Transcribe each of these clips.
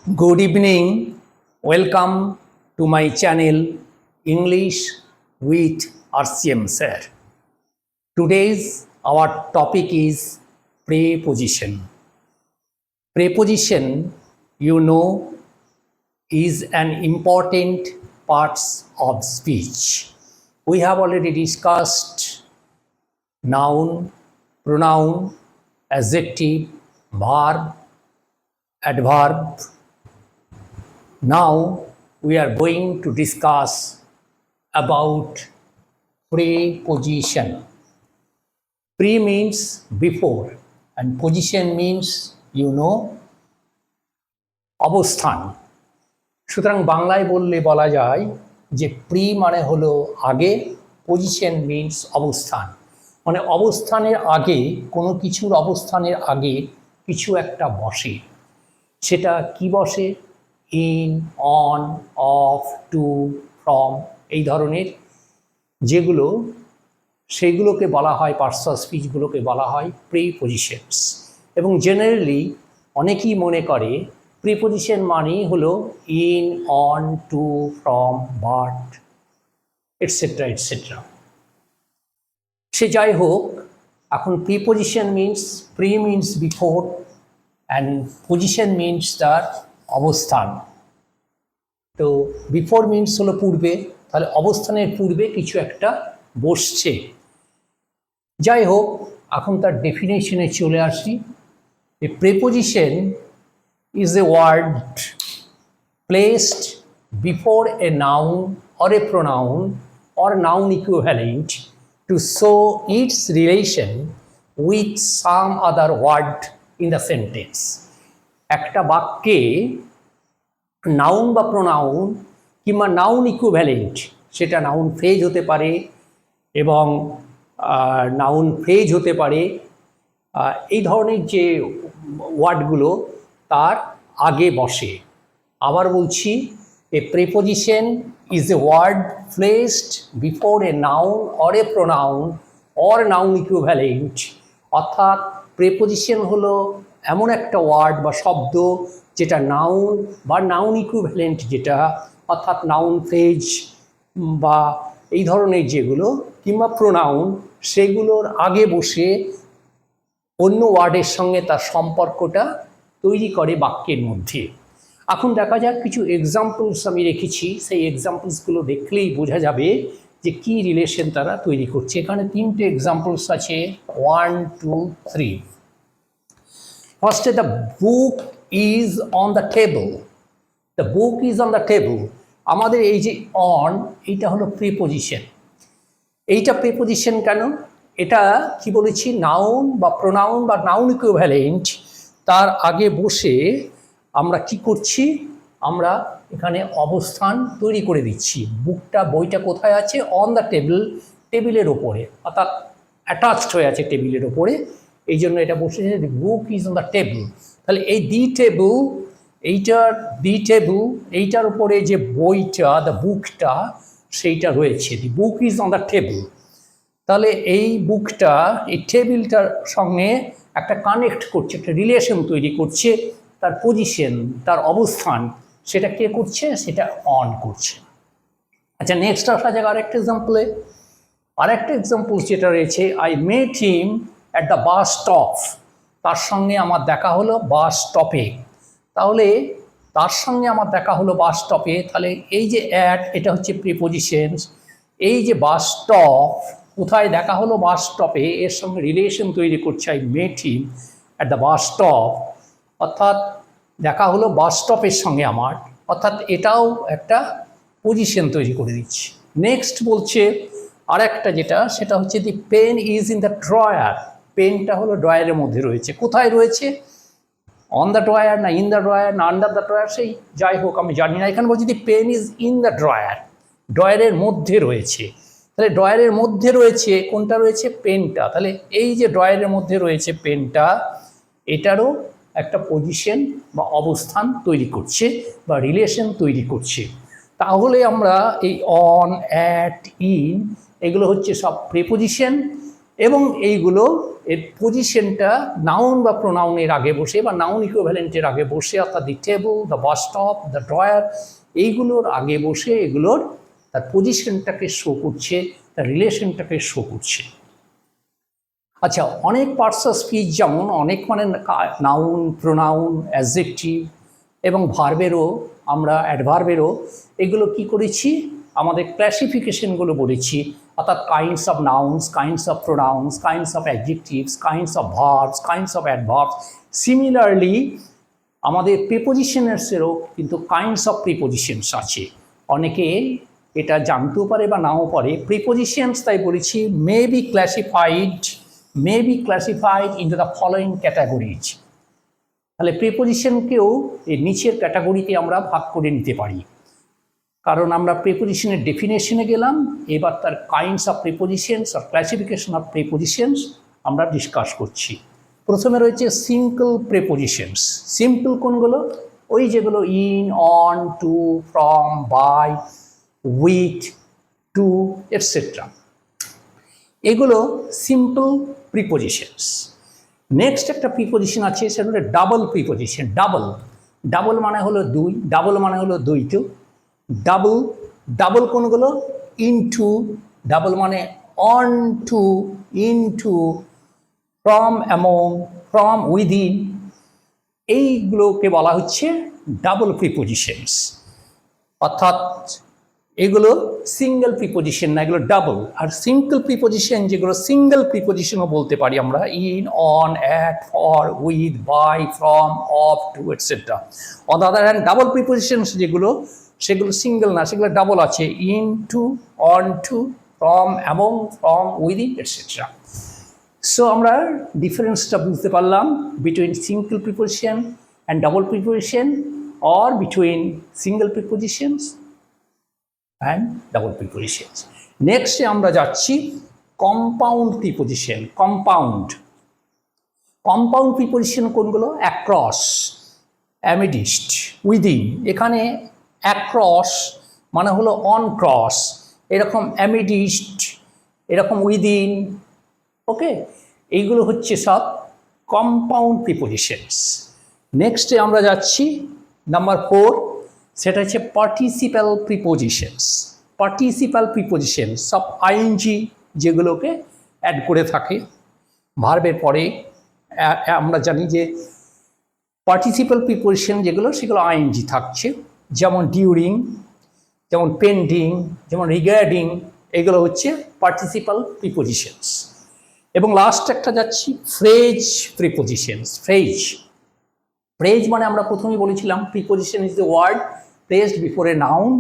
Good evening. Welcome to my channel English with RCM sir. Today's our topic is preposition. Preposition, is an important part of speech. We have already discussed noun, pronoun, adjective, verb, adverb. Now we are going to discuss about preposition. Pre means before and position means অবস্থান। সুতরাং বাংলায় বলা যায় যে pre মানে হলো আগে, position means অবস্থান, মানে অবস্থানের আগে, কোনো কিছুর অবস্থানের আগে কিছু একটা বসে। সেটা কি বসে? In, on, of, to, from, এই ধরনের যেগুলো, সেইগুলোকে বলা হয়, পার্টস অফ স্পিচগুলোকে বলা হয় প্রিপজিশনস। এবং জেনারেলি অনেকেই মনে করে প্রিপজিশন মানেই হলো in, on, to, from, but, etcetera etcetera. সে যাই হোক, এখন preposition means, pre means before and position means তার অবস্থান। তো বিফোর মিনস হলো পূর্বে, তাহলে অবস্থানের পূর্বে কিছু একটা বসছে। যাই হোক, এখন তার ডেফিনেশনে চলে আসি। A preposition is a word placed before a noun or a pronoun or noun equivalent to show its relation with some other word in the sentence. একটা বাক্যে নাউন বা প্রোনাউন কিংবা নাউন ইকুইভ্যালেন্ট, সেটা নাউন ফ্রেজ হতে পারে এবং noun phrase হতে পারে, এই ধরনের যে ওয়ার্ডগুলো তার আগে বসে। আবার বলছি, এ preposition is a word placed before a noun or a pronoun or noun equivalent, অর্থাৎ প্রিপজিশন হলো এমন একটা ওয়ার্ড বা শব্দ যেটা নাউন বা নাউন ইকুইভ্যালেন্ট, যেটা অর্থাৎ নাউন ফ্রেজ বা এই ধরনের যেগুলো কিংবা প্রোনাউন, সেগুলোর আগে বসে অন্য ওয়ার্ডের সঙ্গে তার সম্পর্কটা তৈরি করে বাক্যের মধ্যে। এখন দেখা যাক, কিছু এক্সাম্পলস আমি রেখেছি, সেই এক্সাম্পলসগুলো দেখলেই বোঝা যাবে যে কী রিলেশন তারা তৈরি করছে। এখানে তিনটে এক্সাম্পলস আছে, 1, 2, 3। ফার্স্টে the book is on the table. The book is on the table, আমাদের এই যে অন, এইটা হলো প্রিপজিশন। এইটা প্রিপজিশন কেন? এটা কি বলেছি, নাউন বা প্রোনাউন বা নাউন ইকুইভ্যালেন্ট তার আগে বসে আমরা কি করছি, আমরা এখানে অবস্থান তৈরি করে দিচ্ছি। বুকটা, বইটা কোথায় আছে? অন দ্য টেবিল, টেবিলের ওপরে, অর্থাৎ অ্যাটাচড হয়ে আছে টেবিলের ওপরে, এই জন্য এটা বসেছে the book is on the table. তাহলে এই দি টেবিল, এইটার উপরে যে বইটা, দ্য বুকটা, সেইটা রয়েছে, the book is on the table. তাহলে এই বুকটা এই টেবিলটার সঙ্গে একটা কানেক্ট করছে, একটা রিলেশন তৈরি করছে, তার পজিশন, তার অবস্থান, সেটা কে করছে? সেটা অন করছে। আচ্ছা, নেক্সট আসা যাক আরেকটা এক্সাম্পলে। আরেকটা এক্সাম্পল যেটা রয়েছে, I met him at the bus stop. তার সঙ্গে আমার দেখা হলো বাস স্টপে। তাহলে তার সঙ্গে আমার দেখা হলো বাস স্টপে, তাহলে এই যে অ্যাট, এটা হচ্ছে প্রিপজিশনস। এই যে বাস স্টপ, কোথায় দেখা হলো? বাস স্টপে, এর সঙ্গে রিলেশন তৈরি করছে I met him at the bus stop, অর্থাৎ দেখা হলো বাস স্টপের সঙ্গে আমার, অর্থাৎ এটাও একটা পজিশন তৈরি করে দিচ্ছে। নেক্সট বলছে আরেকটা যেটা, সেটা হচ্ছে the pen is in the drawer. পেনটা হলো ড্রয়ারের মধ্যে রয়েছে। কোথায় রয়েছে? অন দ্য ড্রয়ার না ইন দ্য ড্রয়ার না আন্ডার দ্য ড্রয়ার, সেই যাই হোক আমি জানি না। এখানে বলছি the pen is in the drawer, ড্রয়ারের মধ্যে রয়েছে। তাহলে ড্রয়ারের মধ্যে রয়েছে, কোনটা রয়েছে? পেনটা। তাহলে এই যে ড্রয়ারের মধ্যে রয়েছে পেনটা, এটারও একটা পজিশন বা অবস্থান তৈরি করছে বা রিলেশন তৈরি করছে। তাহলে আমরা এই অন, অ্যাট, ইন, এগুলো হচ্ছে সব প্রিপজিশন এবং এইগুলো এর পজিশনটা নাউন বা প্রোনাউনের আগে বসে বা নাউন ইকুইভ্যালেন্টের আগে বসে, অর্থাৎ দি table, the bus stop, the drawer, এইগুলোর আগে বসে এগুলোর তার পজিশনটাকে শো করছে, তার রিলেশনটাকে শো করছে। আচ্ছা, অনেক পার্টস অফ স্পিচ, যেমন অনেক মানে নাউন, প্রোনাউন, অ্যাডজেক্টিভ এবং ভার্বেরও, আমরা অ্যাডভার্বেরও এগুলো কি করেছি, আমাদের ক্লাসিফিকেশনগুলো বলেছি, অর্থাৎ kinds of nouns, kinds of pronouns, kinds of adjectives, kinds of verbs, kinds of adverbs. Similarly আমাদের প্রিপোজিশনসেরও কিন্তু কাইন্ডস অফ প্রিপোজিশনস আছে। অনেকে এটা জানতেও পারে বা নাও পারে। প্রিপোজিশনস, তাই বলেছি, may be classified into the following categories. তাহলে প্রিপোজিশনকেও এই নিচের ক্যাটাগরিতে আমরা ভাগ করে নিতে পারি, কারণ আমরা প্রিপোজিশনের ডেফিনেশনে গেলাম। এবার তার কাইন্ডস অফ প্রিপোজিশনস আর ক্লাসিফিকেশন অফ প্রিপোজিশনস আমরা ডিসকাস করছি। প্রথমে রয়েছে সিম্পল প্রিপোজিশনস। সিম্পল কোনগুলো? ওই যেগুলো in, on, to, from, by, with, to, etcetera, এগুলো সিম্পল প্রিপোজিশনস। নেক্সট একটা প্রিপোজিশন আছে, সেটা হলো ডাবল প্রিপোজিশন। ডাবল মানে হলো দুই, ডাবল মানে হলো দুইটো। ডাবল কোনগুলো? ইনটু, ডাবল মানে on to, into, from, among, from, within, এইগুলোকে বলা হচ্ছে ডাবল প্রিপোজিশনস। অর্থাৎ এগুলো সিঙ্গেল প্রিপোজিশন না, এগুলো ডাবল। আর সিঙ্গল প্রিপোজিশন, যেগুলো সিঙ্গেল প্রিপোজিশনও বলতে পারি আমরা, in, on, at, for, with, by, from, of, to, etcetera. On the other hand double prepositions যেগুলো, সেগুলো সিঙ্গেল না, সেগুলো ডাবল আছে, in to, on to, from, among, from, within, etcetera. So আমরা ডিফারেন্সটা বুঝতে পারলাম between single preposition and double preposition, or between single prepositions and double prepositions. নেক্সটে আমরা যাচ্ছি কম্পাউন্ড প্রিপোজিশন। কম্পাউন্ড প্রিপোজিশন কোনগুলো? Across, amidst, within. এখানে অ্যাক্রস মানে হলো অন ক্রস, এরকম অ্যামিডিস্ট, এরকম উইদিন, ওকে, এইগুলো হচ্ছে সব কম্পাউন্ড প্রিপোজিশনস। নেক্সটে আমরা যাচ্ছি নাম্বার 4, সেটা হচ্ছে পার্টিসিপাল প্রিপোজিশনস। পার্টিসিপাল প্রিপোজিশন সব আইএনজি যেগুলোকে অ্যাড করে থাকে ভার্বের পরে। আমরা জানি যে পার্টিসিপাল প্রিপোজিশন যেগুলো, সেগুলো আইএনজি থাকছে, যেমন ডিউরিং, যেমন পেন্ডিং, যেমন রিগার্ডিং, এগুলো হচ্ছে পার্টিসিপাল প্রিপোজিশনস। এবং লাস্ট একটা যাচ্ছি ফ্রেজ প্রিপোজিশনস। ফ্রেজ মানে আমরা প্রথমেই বলেছিলাম preposition is the word placed before a noun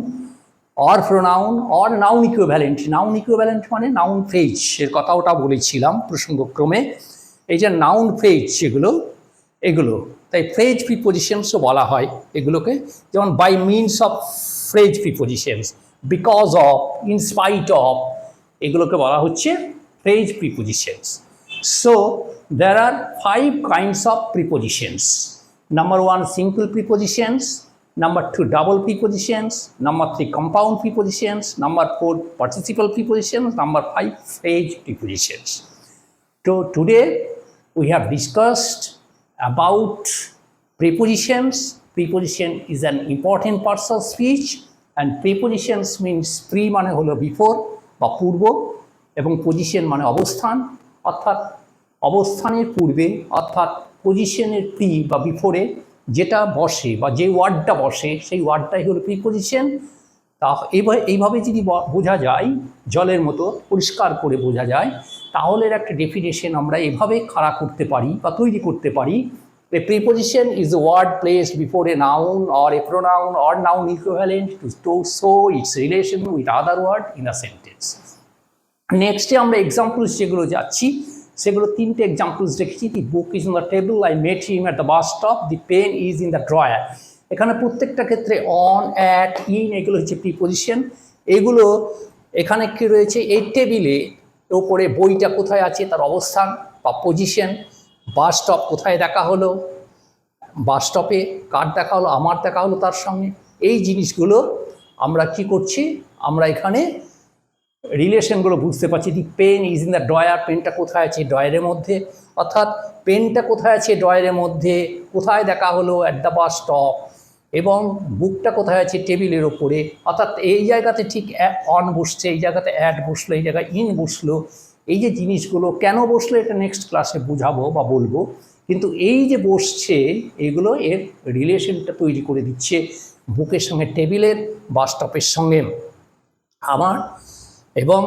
or pronoun or noun equivalent. Noun equivalent মানে নাউন ফ্রেজ, এর কথা ওটা বলেছিলাম প্রসঙ্গক্রমে। এই যে নাউন ফ্রেজ যেগুলো, এগুলো তাই ফ্রেজ প্রিপোজিশনসও বলা হয় এগুলোকে। যেমন by means of phrase prepositions, because of, in spite of, এগুলোকে বলা হচ্ছে phrase prepositions. So there are 5 kinds of prepositions. Number 1, simple prepositions. Number 2, double prepositions. Number 3, compound prepositions. Number 4, participle prepositions. Number 5, phrase prepositions. So today we have discussed about prepositions. Preposition is an important part of speech, and prepositions means pre মানে হলো before বা পূর্ব, এবং position মানে অবস্থান, অর্থাৎ অবস্থানের পূর্বে, অর্থাৎ পজিশনের প্রি বা বিফোরে যেটা বসে বা যে ওয়ার্ডটা বসে, সেই ওয়ার্ডটাই হলো প্রিপোজিশন। তা এইভাবে যদি বোঝা যায়, জলের মতো পরিষ্কার করে বোঝা যায়, তাহলে একটা ডেফিনেশন আমরা এভাবে খাড়া করতে পারি বা তৈরি করতে পারি। A preposition is a word placed before a noun or a pronoun or noun equivalent to show its relation with other word in a sentence. নেক্সটে আমরা এক্সাম্পলস যেগুলো যাচ্ছি, সেগুলো 3টে এক্সাম্পলস রেখেছি। The book is on the table, I met him at the bus stop, the pen is in the drawer. এখানে প্রত্যেকটা ক্ষেত্রে অন, অ্যাট, ইন এগুলো হচ্ছে প্রিপোজিশন। এগুলো এখানে কি রয়েছে, এই টেবিলে ওপরে বইটা কোথায় আছে তার অবস্থান বা পজিশন। বাস স্টপ কোথায় দেখা হলো, বাস স্টপে কার দেখা হলো, আমার দেখা হলো তার সঙ্গে। এই জিনিসগুলো আমরা কি করছি, আমরা এখানে রিলেশনগুলো বুঝতে পারছি। The pen is in the drawer, পেনটা কোথায় আছে, ড্রয়ারের মধ্যে, অর্থাৎ পেনটা কোথায় আছে, ড্রয়ারের মধ্যে। কোথায় দেখা হলো, অ্যাট দ্য বাস স্টপ। এবং বুকটা কোথায় আছে, টেবিলের ওপরে। অর্থাৎ এই জায়গাতে ঠিক অন বসছে, এই জায়গাতে অ্যাট বসলো, এই জায়গায় ইন বসলো। এই যে জিনিসগুলো কেন বসলো এটা নেক্সট ক্লাসে বুঝাবো বা বলবো, কিন্তু এই যে বসছে এগুলো এর রিলেশনটা তৈরি করে দিচ্ছে বুকের সঙ্গে টেবিলের, বাস স্টপের সঙ্গে আমার, এবং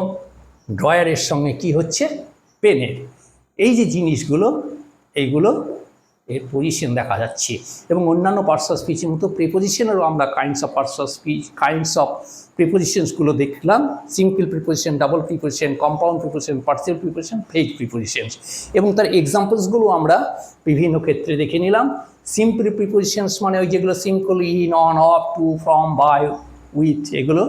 ড্রয়ারের সঙ্গে কি হচ্ছে, পেনের। এই যে জিনিসগুলো, এইগুলো এর পজিশন দেখা যাচ্ছে। এবং অন্যান্য পার্টস অফ স্পিচের মতো প্রিপোজিশনেরও আমরা kinds of parts of speech, kinds of প্রিপোজিশনসগুলো দেখলাম। Simple preposition, double preposition, compound preposition, partial preposition, phrase prepositions, এবং তার এক্সাম্পলসগুলো আমরা বিভিন্ন ক্ষেত্রে দেখে নিলাম। সিম্পল প্রিপোজিশনস মানে ওই যেগুলো simple, in, on, of, to, from, by, with, এগুলো।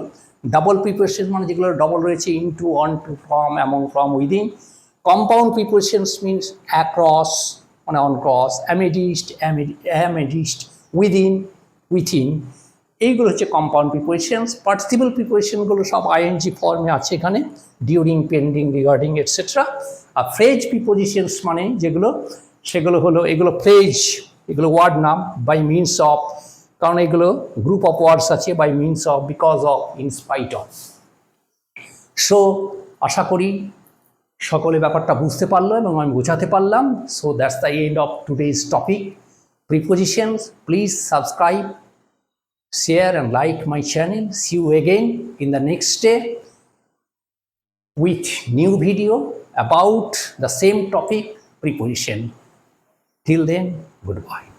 ডাবল প্রিপোজিশন মানে যেগুলো ডবল রয়েছে, into, on to, from, among, from, within. Compound prepositions means across মানে on cross, amidst, within, within, এইগুলো হচ্ছে কম্পাউন্ড প্রিপোজিশনস। পার্টিসিপল প্রিপোজিশনগুলো সব আইএনজি ফর্মে আছে এখানে, ডিউরিং, পেন্ডিং, রিগার্ডিং, এটসেট্রা। আর ফ্রেজ প্রিপোজিশনস মানে যেগুলো, সেগুলো হলো, এগুলো ফ্রেজ, এগুলো ওয়ার্ড নাম, বাই মিনস অফ, কারণ এগুলো গ্রুপ অফ ওয়ার্ডস আছে, by means of, because of, in spite of. So আশা করি সকলে ব্যাপারটা বুঝতে পারলো এবং আমি বোঝাতে পারলাম। So that's the end of today's topic, prepositions. Please subscribe, share and like my channel. See you again in the next day with new video about the same topic, preposition. Till then, goodbye.